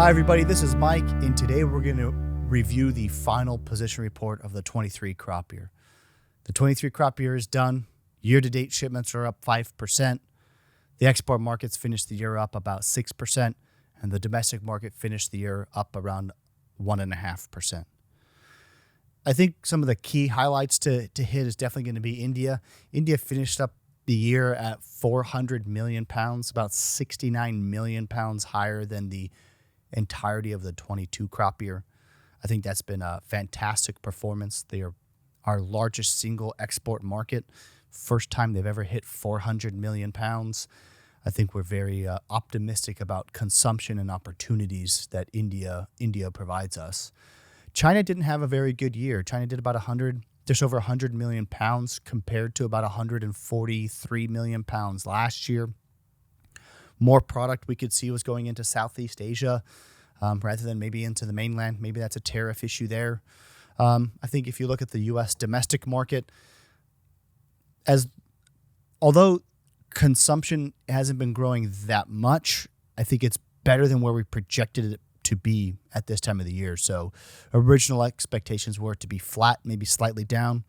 Hi, everybody. This is Mike, and today we're going to review the final position report of the 23 crop year. The 23 crop year is done. Year-to-date shipments are up 5%. The export markets finished the year up about 6%, and the domestic market finished the year up around 1.5%. I think some of the key highlights to hit is definitely going to be India. India finished up the year at 400 million pounds, about 69 million pounds higher than the entirety of the 22 crop year. I think that's been a fantastic performance. They are our largest single export market. First time they've ever hit 400 million pounds. I think we're very optimistic about consumption and opportunities that India provides us. China didn't have a very good year. China did about just over 100 million pounds compared to about 143 million pounds last year. More product we could see was going into Southeast Asia rather than maybe into the mainland. Maybe that's a tariff issue there. I think if you look at the U.S. domestic market, although consumption hasn't been growing that much, I think it's better than where we projected it to be at this time of the year. So original expectations were to be flat, maybe slightly down.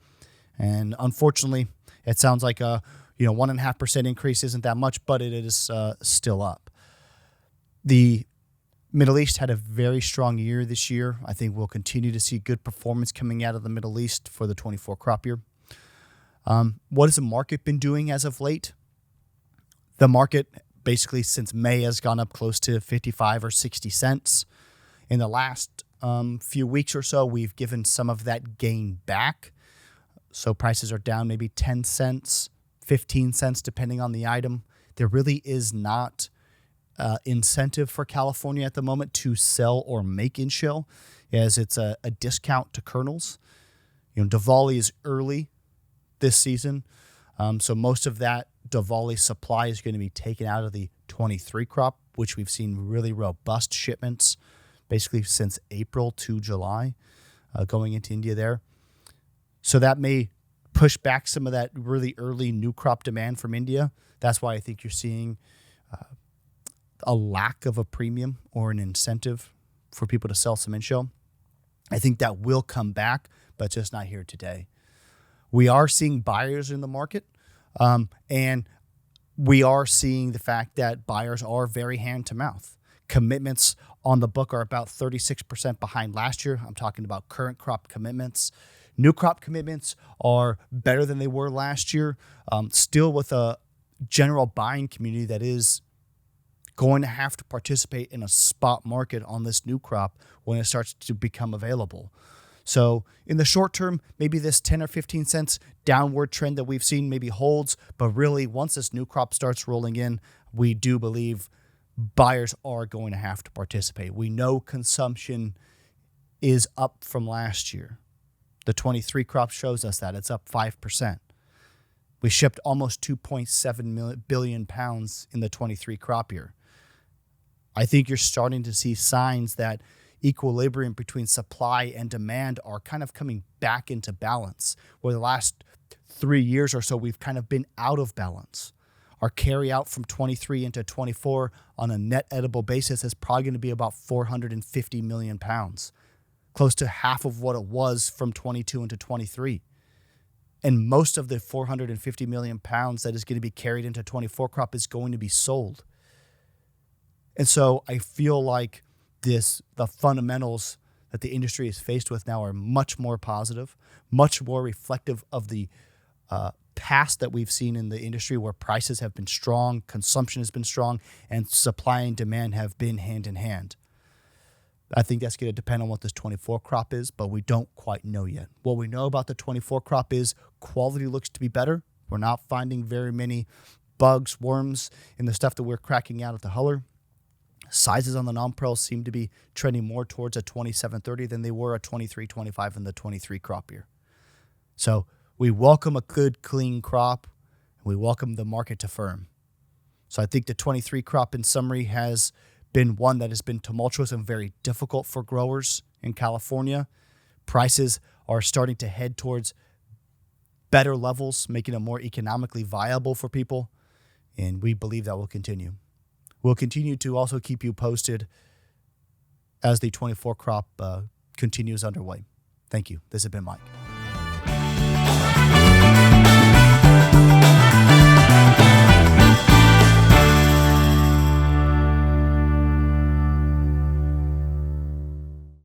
And unfortunately, it sounds like 1.5% increase isn't that much, but it is still up. The Middle East had a very strong year this year. I think we'll continue to see good performance coming out of the Middle East for the 24 crop year. What has the market been doing as of late? The market basically since May has gone up close to 55 or 60 cents. In the last few weeks or so, we've given some of that gain back. So prices are down maybe 10 cents. 15 cents depending on the item. There really is not incentive for California at the moment to sell or make in-shell, as it's a discount to kernels. Diwali is early this season, so most of that Diwali supply is going to be taken out of the 23 crop, which we've seen really robust shipments basically since April to July going into India there. So that may push back some of that really early new crop demand from India. That's why I think you're seeing a lack of a premium or an incentive for people to sell some in-shell. I think that will come back, but just not here today. We are seeing buyers in the market, and we are seeing the fact that buyers are very hand-to-mouth. Commitments on the book are about 36% behind last year. I'm talking about current crop commitments. New crop commitments are better than they were last year, still with a general buying community that is going to have to participate in a spot market on this new crop when it starts to become available. So in the short term, maybe this 10 or 15 cents downward trend that we've seen maybe holds, but really once this new crop starts rolling in, we do believe buyers are going to have to participate. We know consumption is up from last year. The 23 crop shows us that. It's up 5%. We shipped almost 2.7 billion pounds in the 23 crop year. I think you're starting to see signs that equilibrium between supply and demand are kind of coming back into balance, where the last 3 years or so we've kind of been out of balance. Our carry out from 23 into 24 on a net edible basis is probably going to be about 450 million pounds. Close to half of what it was from 22 into 23. And most of the 450 million pounds that is going to be carried into 24 crop is going to be sold. And so I feel like the fundamentals that the industry is faced with now are much more positive, much more reflective of the past that we've seen in the industry where prices have been strong, consumption has been strong, and supply and demand have been hand in hand. I think that's going to depend on what this 24 crop is, but we don't quite know yet. What we know about the 24 crop is quality looks to be better. We're not finding very many bugs, worms in the stuff that we're cracking out at the huller. Sizes on the non-pearls seem to be trending more towards a 27-30 than they were a 23-25 in the 23 crop year. So we welcome a good, clean crop, and we welcome the market to firm. So I think the 23 crop in summary has been one that has been tumultuous and very difficult for growers in California. Prices are starting to head towards better levels, making it more economically viable for people, and we believe that will continue. We'll continue to also keep you posted as the 24 crop continues underway. Thank you. This has been Mike.